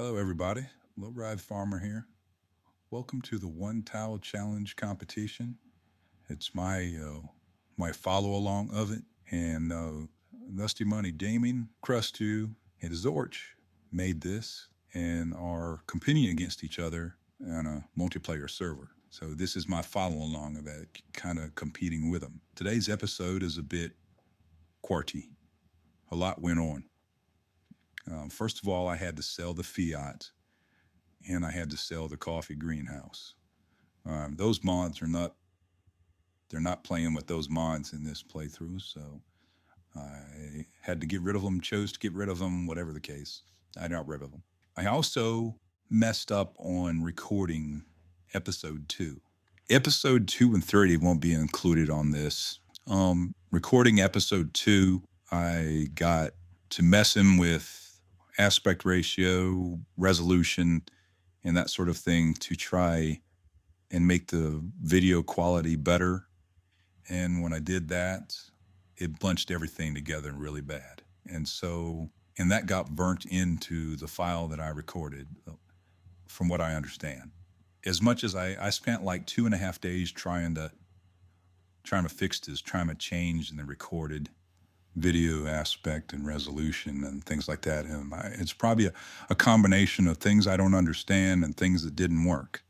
Hello, everybody. Lowride Farmer here. Welcome to the One Towel Challenge competition. It's my follow along of it, and Lusty Money Gaming, Crust2, and Zorch made this and are competing against each other on a multiplayer server. So this is my follow along of it, kind of competing with them. Today's episode is a bit QWERTY. A lot went on. First of all, I had to sell the Fiat and I had to sell the coffee greenhouse. Those mods are not, they're not playing with those mods in this playthrough, so I had to get rid of them, chose to get rid of them, whatever the case. I got rid of them. I also messed up on recording episode 2. Episode 2 and 30 won't be included on this. Recording episode 2, I got to messing with aspect ratio, resolution, and that sort of thing to try and make the video quality better. And when I did that, it bunched everything together really bad. And that got burnt into the file that I recorded, from what I understand. As much as I spent like 2.5 days trying to fix this, trying to change in the recorded video aspect and resolution and things like that. And it's probably a combination of things I don't understand and things that didn't work.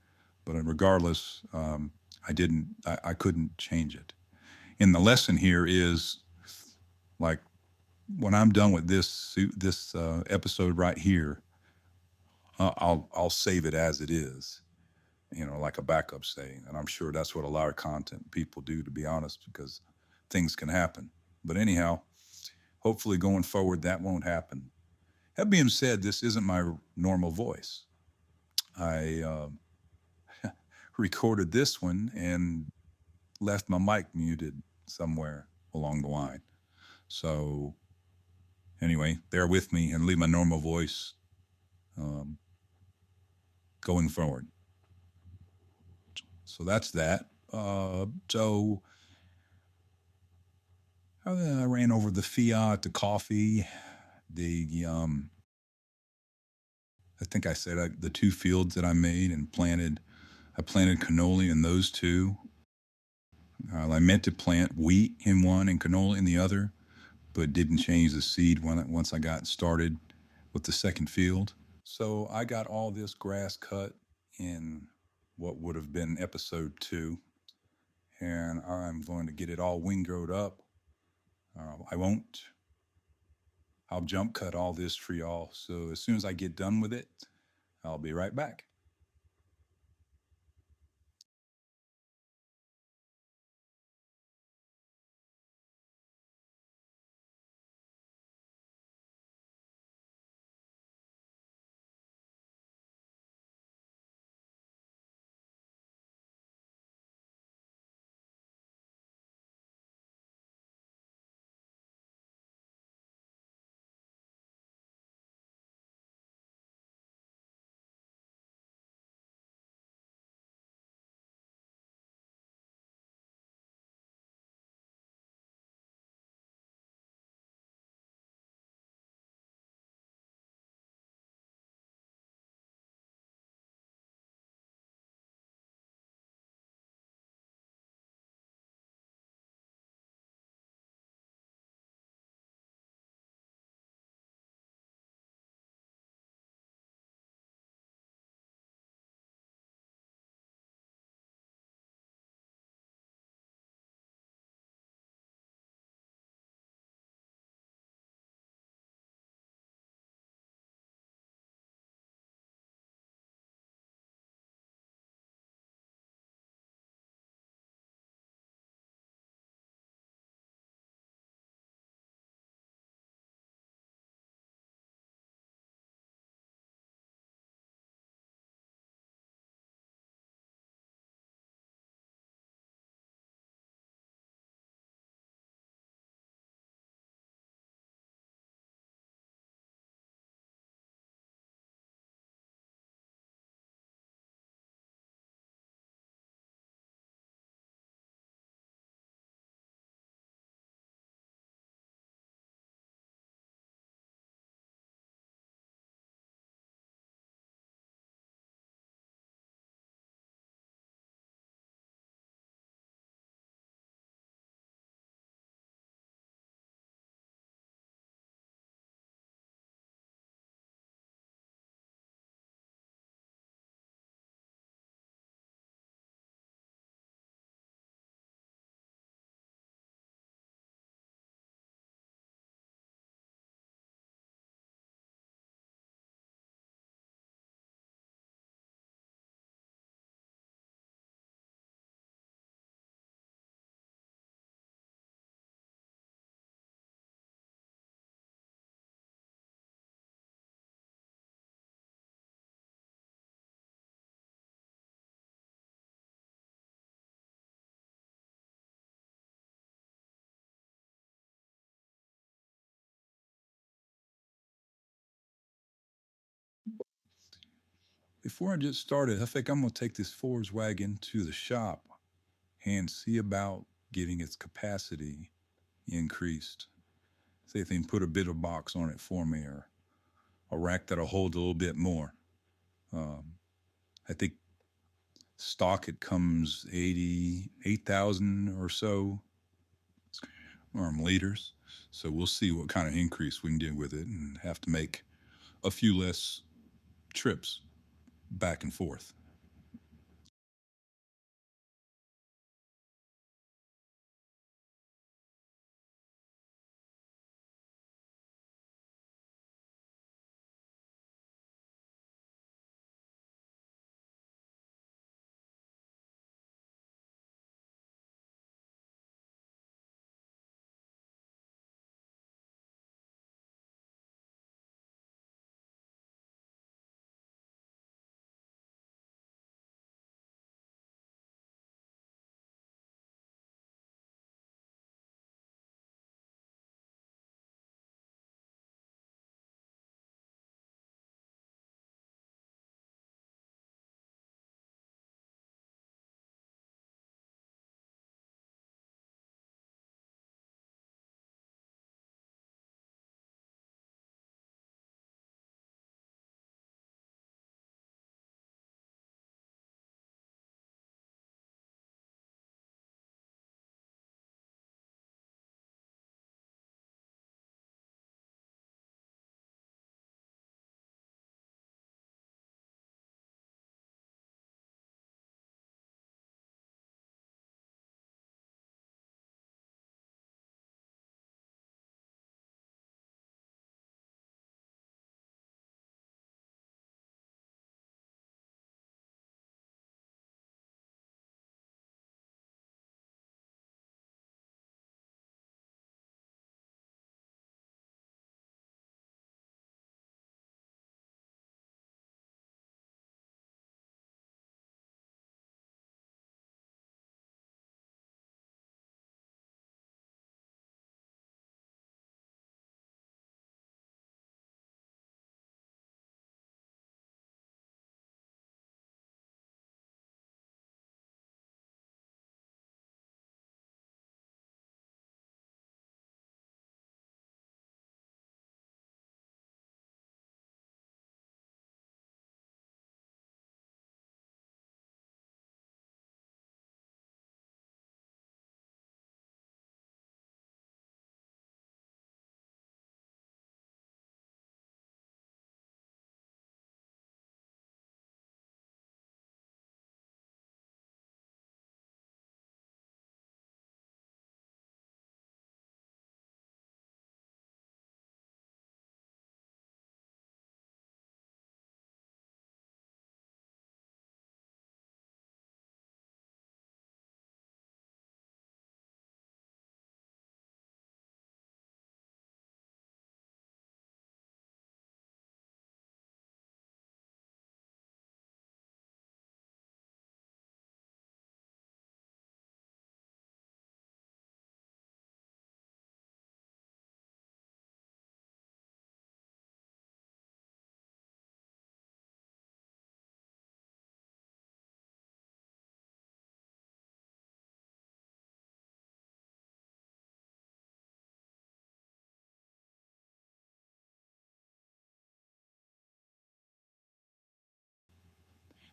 But regardless, I couldn't change it. And the lesson here is, like, when I'm done with this episode right here, I'll save it as it is, like a backup save. And I'm sure that's what a lot of content people do, to be honest, because things can happen. But anyhow, hopefully going forward, that won't happen. That being said, this isn't my normal voice. I recorded this one and left my mic muted somewhere along the line. So anyway, bear with me and leave my normal voice going forward. So that's that. So I ran over the Fiat, the coffee, I think I said the 2 fields that I made and planted. I planted cannoli in those 2. I meant to plant wheat in one and canola in the other, but didn't change the seed once I got started with the second field. So I got all this grass cut in what would have been episode 2, and I'm going to get it all windrowed up. I'll jump cut all this for y'all. So as soon as I get done with it, I'll be right back. before I get started, I think I'm going to take this Ford's wagon to the shop and see about getting its capacity increased. See if they can put a bit of box on it for me, or a rack that'll hold a little bit more. I think stock it comes 88,000 or so liters. So we'll see what kind of increase we can do with it, and have to make a few less trips back and forth.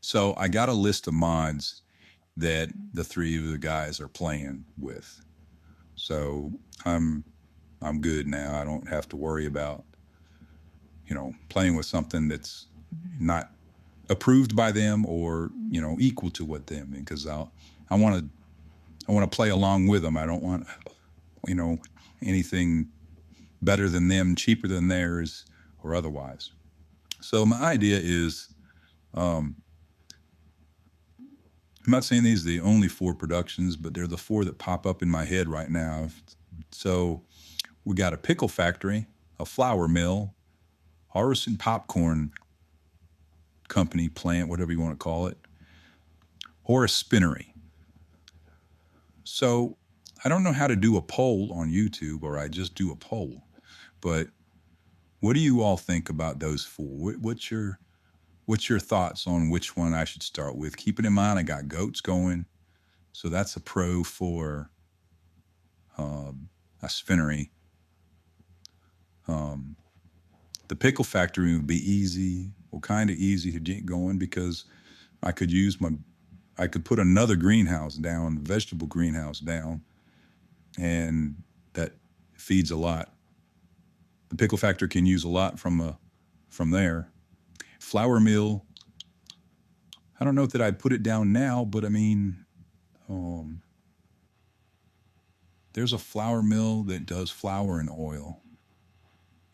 So I got a list of mods that the three of the guys are playing with. So I'm good now. I don't have to worry about, playing with something that's not approved by them, or, equal to what them, because I want to I want to play along with them. I don't want, you know, anything better than them, cheaper than theirs, or otherwise. So my idea is, I'm not saying these are the only four productions, but they're the four that pop up in my head right now. So we got a pickle factory, a flour mill, Harrison popcorn company, plant, whatever you want to call it, or a spinnery. So I don't know how to do a poll on YouTube, or I just do a poll, but what do you all think about those four? What's your What's your thoughts on which one I should start with? Keeping in mind I got goats going, so that's a pro for a spinnery. Um, the pickle factory would be easy, well, kind of easy to get going because I could use my, I could put another greenhouse down, vegetable greenhouse down, and that feeds a lot. The pickle factory can use a lot from there. Flour mill, I don't know that I'd put it down now, but I mean, um, there's a flour mill that does flour and oil.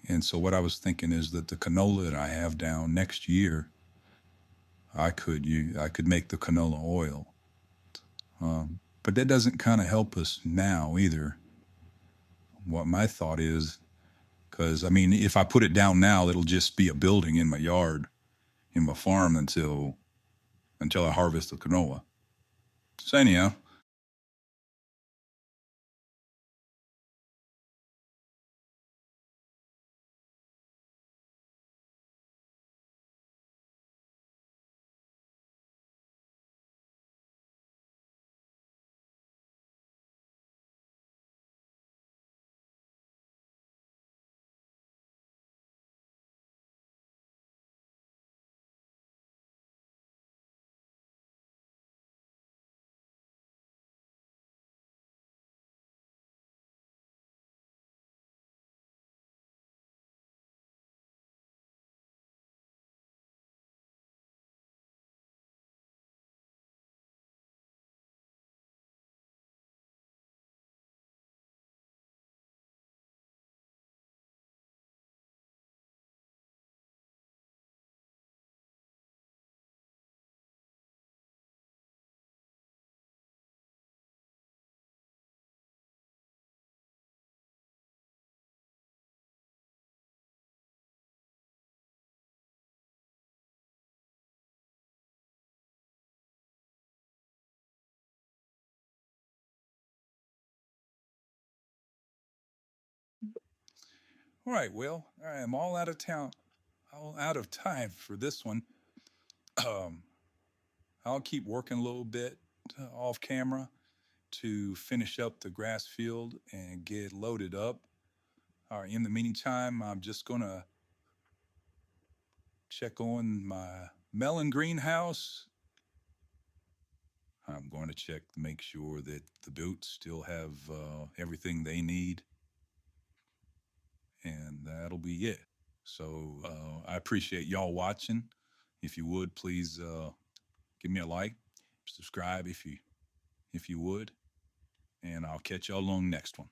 And so what I was thinking is that the canola that I have down next year, I could make the canola oil. But that doesn't kind of help us now either. What my thought is, because I mean, if I put it down now, it'll just be a building in my yard, in my farm until I harvest the canola. So anyhow, all right. Well, I am all out of time for this one. Um, I'll keep working a little bit off camera to finish up the grass field and get loaded up. All right, in the meantime, I'm just going to check on my melon greenhouse. I'm going to check to make sure that the goats still have everything they need, and that'll be it. So I appreciate y'all watching. If you would, please give me a like, subscribe if you would, and I'll catch y'all on next one.